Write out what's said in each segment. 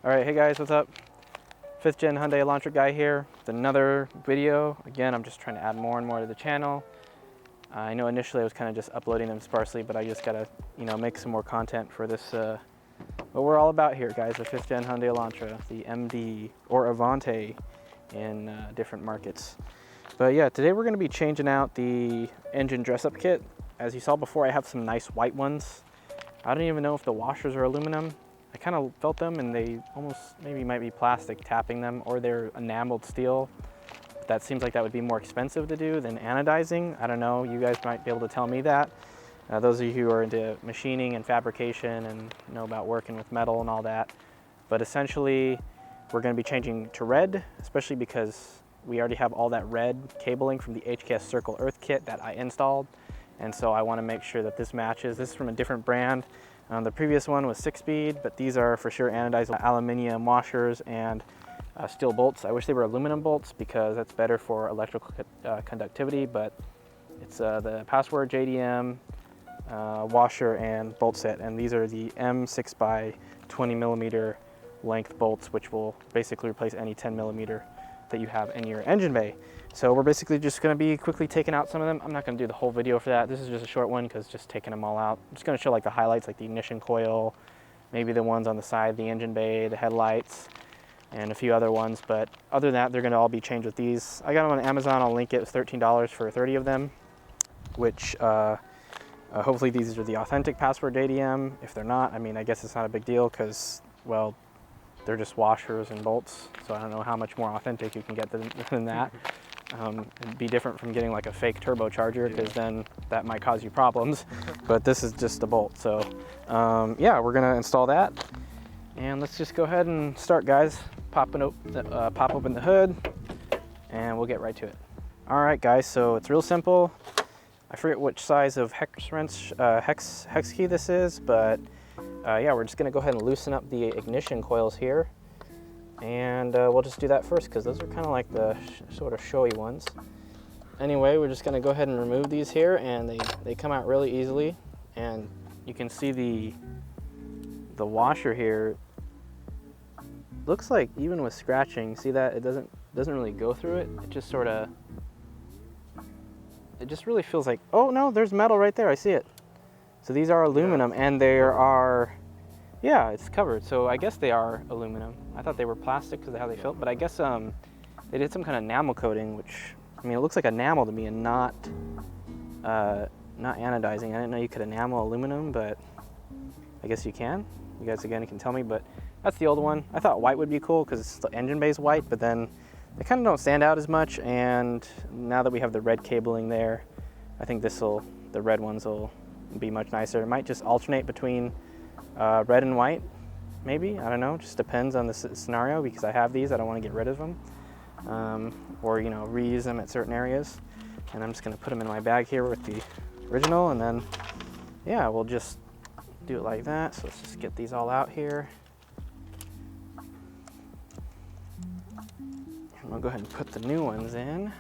All right, hey guys, what's up? 5th gen Hyundai Elantra guy here with another video. Again, I'm just trying to add more and more to the channel. I know initially I was kind of just uploading them sparsely, but I just gotta, make some more content for this. What we're all about here, guys, the 5th gen Hyundai Elantra, the MD or Avante in different markets. But yeah, today we're gonna be changing out the engine dress-up kit. As you saw before, I have some nice white ones. I don't even know if the washers are aluminum. I kind of felt them and they almost maybe might be plastic tapping them, or they're enameled steel. That seems like that would be more expensive to do than anodizing. I don't know, you guys might be able to tell me that. Those of you who are into machining and fabrication and know about working with metal and all that. But essentially, we're gonna be changing to red, especially because we already have all that red cabling from the HKS Circle Earth kit that I installed. And so I wanna make sure that this matches. This is from a different brand. The previous one was 6-speed, but these are for sure anodized aluminum washers and steel bolts. I wish they were aluminum bolts because that's better for electrical conductivity, but it's the PWJDM washer and bolt set, and these are the M6 by 20 millimeter length bolts, which will basically replace any 10 millimeter that you have in your engine bay. So we're basically just going to be quickly taking out some of them. I'm not going to do the whole video for that. This is just a short one because just taking them all out. I'm just going to show like the highlights, like the ignition coil, maybe the ones on the side of the engine bay, the headlights, and a few other ones. But other than that, they're going to all be changed with these. I got them on Amazon. I'll link it. It was $13 for 30 of them, which hopefully these are the authentic PWJDM. If they're not, I mean, I guess it's not a big deal because, well, they're just washers and bolts. So I don't know how much more authentic you can get than that. It'd be different from getting like a fake turbocharger, because then that might cause you problems. But this is just a bolt. So yeah, we're gonna install that. And let's just go ahead and start, guys. Pop open the hood and we'll get right to it. All right, guys, so it's real simple. I forget which size of hex wrench, hex key this is, but yeah, we're just gonna go ahead and loosen up the ignition coils here. And we'll just do that first because those are kind of like the sort of showy ones. Anyway, we're just gonna go ahead and remove these here, and they come out really easily. And you can see the washer here. Looks like even with scratching, see that it doesn't really go through it. It just sort of, it just really feels like, oh no, there's metal right there. I see it. So these are aluminum, and there are, yeah, it's covered. So I guess they are aluminum. I thought they were plastic because of how they felt, but I guess they did some kind of enamel coating, which, I mean, it looks like enamel to me and not anodizing. I didn't know you could enamel aluminum, but I guess you can. You guys again can tell me, but that's the old one. I thought white would be cool because the engine bay is white, but then they kind of don't stand out as much. And now that we have the red cabling there, I think the red ones will be much nicer. It might just alternate between red and white, maybe. I don't know. Just depends on the scenario, because I have these. I don't want to get rid of them, or reuse them at certain areas. And I'm just going to put them in my bag here with the original, and then yeah, we'll just do it like that. So let's just get these all out here. And we'll go ahead and put the new ones in.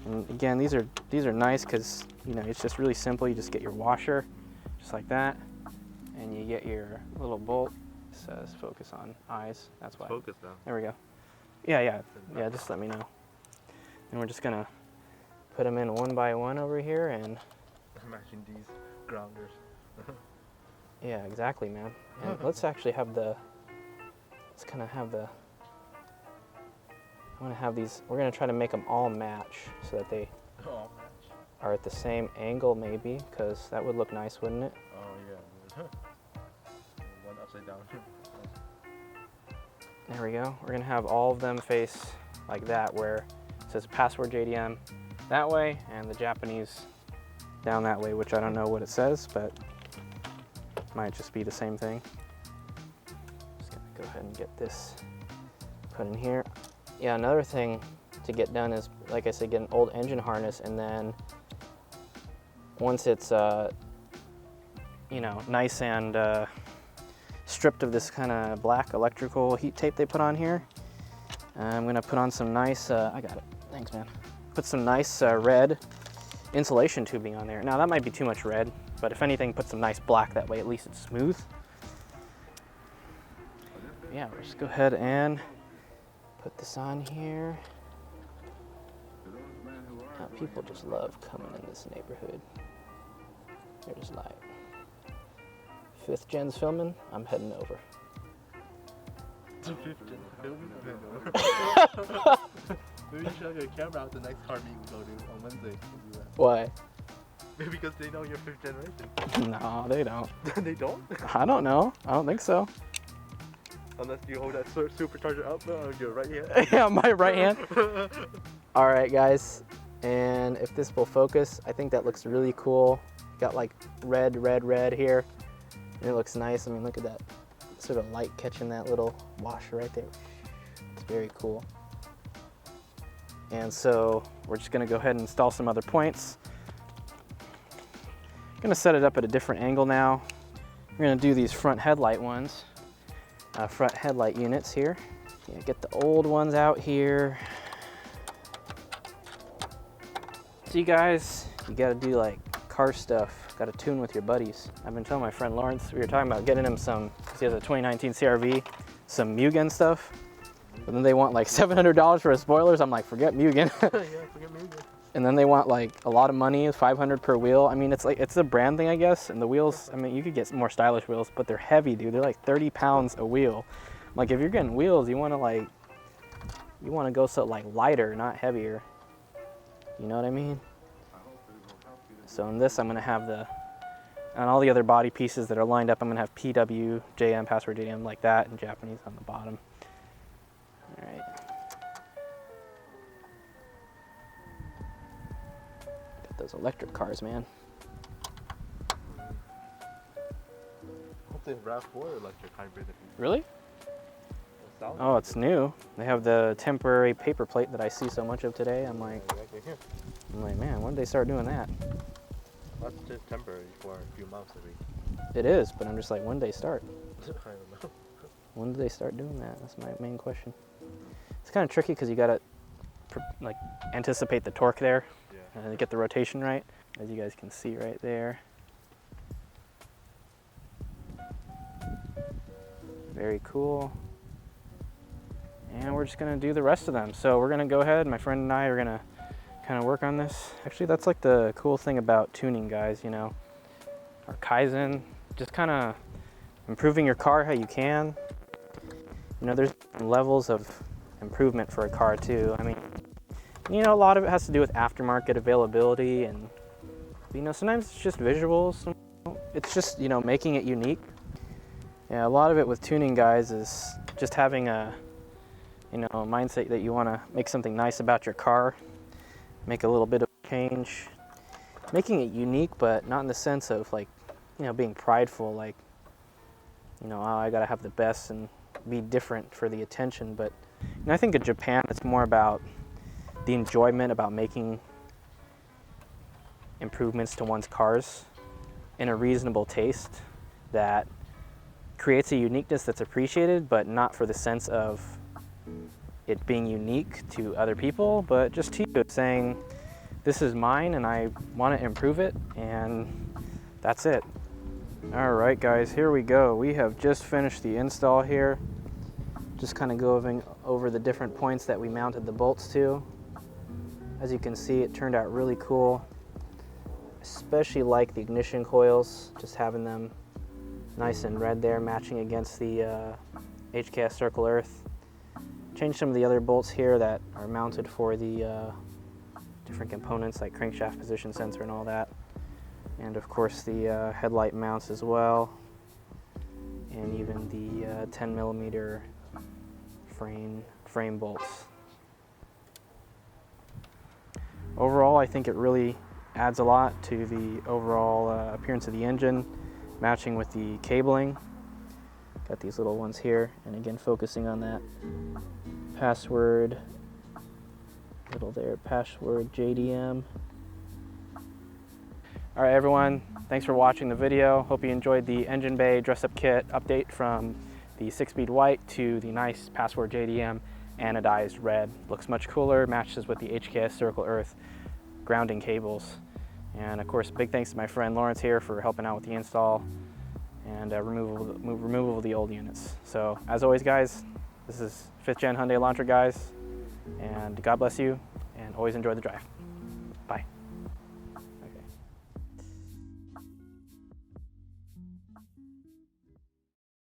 And again, these are nice because it's just really simple. You just get your washer, just like that, and you get your little bolt. It says focus on eyes. That's why. Focus now. There we go. Yeah. Just let me know. And we're just gonna put them in one by one over here, and matching these grounders. yeah, exactly, man. And let's actually have the. Let's kind of have the. I want to have these. We're gonna try to make them all match so that they are at the same angle, maybe, because that would look nice, wouldn't it? Oh yeah. One upside down. There we go. We're gonna have all of them face like that, where it says PWJDM that way and the Japanese down that way, which I don't know what it says, but it might just be the same thing. Just gonna go ahead and get this put in here. Yeah, another thing to get done is, like I said, get an old engine harness, and then once it's nice and stripped of this kind of black electrical heat tape they put on here, I'm gonna put on some nice, I got it, thanks man. Put some nice red insulation tubing on there. Now that might be too much red, but if anything, put some nice black, that way at least it's smooth. Yeah, we'll just go ahead and put this on here. Now, people just love coming in this neighborhood. There's like 5th gen's filming, I'm heading over. 5th gen filming, I'm heading over. Maybe you should have your camera out the next car meet we go to on Wednesday. We'll do that. Why? Maybe because they know you're 5th generation. No, they don't. They don't? I don't know. I don't think so. Unless you hold that supercharger up on your right hand. Yeah, my right hand. All right, guys. And if this will focus, I think that looks really cool. Got like red here. And it looks nice. I mean, look at that sort of light catching that little washer right there. It's very cool. And so we're just gonna go ahead and install some other points. I'm gonna set it up at a different angle now. We're gonna do these front headlight ones. Front headlight units here. Yeah, get the old ones out here. So you guys, you gotta do like car stuff. Gotta tune with your buddies. I've been telling my friend Lawrence, we were talking about getting him some, because he has a 2019 CRV, some Mugen stuff. But then they want like $700 for his spoilers. I'm like, forget Mugen. Yeah, forget Mugen. And then they want like a lot of money, $500 per wheel. I mean, it's like, it's a brand thing, I guess. And the wheels, I mean, you could get more stylish wheels, but they're heavy, dude. They're like 30 pounds a wheel. Like if you're getting wheels, you want to go so like lighter, not heavier. You know what I mean? So in this, I'm gonna have on all the other body pieces that are lined up, I'm gonna have PWJDM, password JDM like that in Japanese on the bottom. All right. Got those electric cars, man. I hope they have RAV4 electric hybrid. Really? Oh, it's new. They have the temporary paper plate that I see so much of today. I'm like, man, when did they start doing that? That's just temporary for a few months, I think. It is, but I'm just like, when did they start? I don't know. When did they start doing that? That's my main question. It's kind of tricky because you gotta like anticipate the torque there, Yeah. and get the rotation right, as you guys can see right there. Very cool. And we're just gonna do the rest of them. So we're gonna go ahead, my friend and I are gonna kind of work on this. Actually, that's like the cool thing about tuning, guys, you know, or Kaizen, just kind of improving your car how you can. You know, there's levels of improvement for a car too. I mean, you know, a lot of it has to do with aftermarket availability, and you know, sometimes it's just visuals. It's just, you know, making it unique. Yeah, a lot of it with tuning, guys, is just having a, you know, a mindset that you want to make something nice about your car, make a little bit of change, making it unique, but not in the sense of like, you know, being prideful, like, you know, oh, I gotta have the best and be different for the attention. But you know, I think in Japan it's more about the enjoyment, about making improvements to one's cars in a reasonable taste that creates a uniqueness that's appreciated, but not for the sense of it being unique to other people, but just to you, saying, this is mine and I want to improve it, and that's it. All right, guys, here we go. We have just finished the install here. Just kind of going over the different points that we mounted the bolts to. As you can see, it turned out really cool. Especially like the ignition coils, just having them nice and red there, matching against the HKS Circle Earth. Changed some of the other bolts here that are mounted for the different components like crankshaft position sensor and all that. And of course the headlight mounts as well. And even the 10mm frame bolts. Overall, I think it really adds a lot to the overall appearance of the engine, matching with the cabling. Got these little ones here, and again focusing on that password, little there, password JDM. All right, everyone, thanks for watching the video. Hope you enjoyed the engine bay dress-up kit update from the 6-speed white to the nice password JDM anodized red. Looks much cooler, matches with the HKS Circle Earth grounding cables. And of course, big thanks to my friend Lawrence here for helping out with the install and removal of the old units. So as always, guys, this is 5th Gen Hyundai Elantra guys, and God bless you, and always enjoy the drive.